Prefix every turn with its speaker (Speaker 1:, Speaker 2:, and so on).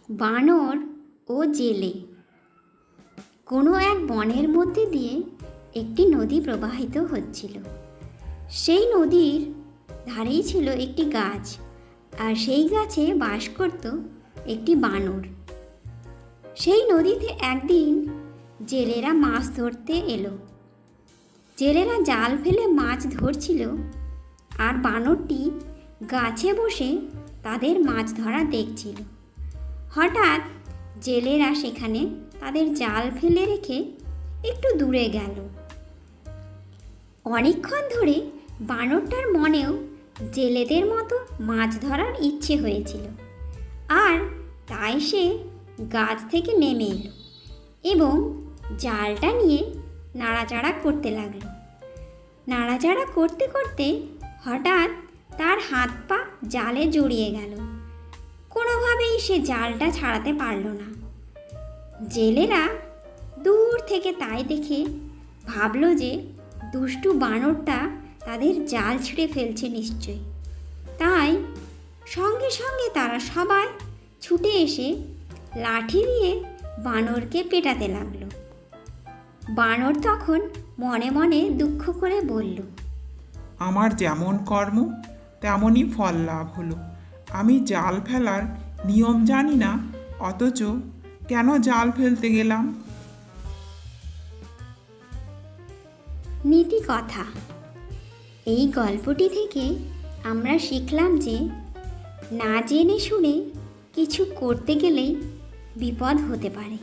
Speaker 1: বানর ও জেলে। কোনো এক বনের মধ্যে দিয়ে একটি নদী প্রবাহিত হচ্ছিল। সেই নদীর ধারেই ছিল একটি গাছ, আর সেই গাছে বাস করত একটি বানর। সেই নদীতে একদিন জেলেরা মাছ ধরতে এলো। জেলেরা জাল ফেলে মাছ ধরছিল, আর বানরটি গাছে বসে তাদের মাছ ধরা দেখছিল। হঠাৎ জেলেরা সেখানে তাদের জাল ফেলে রেখে একটু দূরে গেল। অনেকক্ষণ ধরে বানরটার মনেও জেলেদের মতো মাছ ধরার ইচ্ছে হয়েছিল, আর তাই সে গাছ থেকে নেমে এলো এবং জালটা নিয়ে নাড়াচাড়া করতে লাগলো। নাড়াচাড়া করতে করতে হঠাৎ তার হাত পা জালে জড়িয়ে গেল। কোনোভাবেই সে জালটা ছাড়াতে পারল না। জেলেরা দূর থেকে তাই দেখে ভাবল যে দুষ্টু বানরটা তাদের জাল ছিঁড়ে ফেলছে নিশ্চয়ই। তাই সঙ্গে সঙ্গে তারা সবাই ছুটে এসে লাঠি দিয়ে বানরকে পেটাতে লাগলো। বানর তখন মনে মনে দুঃখ করে বলল,
Speaker 2: আমার যেমন কর্ম তেমনই ফল লাভ হলো। আমি জাল ফেলার নিয়ম জানি না, অথচ কেন জাল ফেলতে গেলাম?
Speaker 1: নীতি কথা। এই গল্পটি থেকে আমরা শিখলাম যে না জেনে শুনে কিছু করতে গেলেই বিপদ হতে পারে।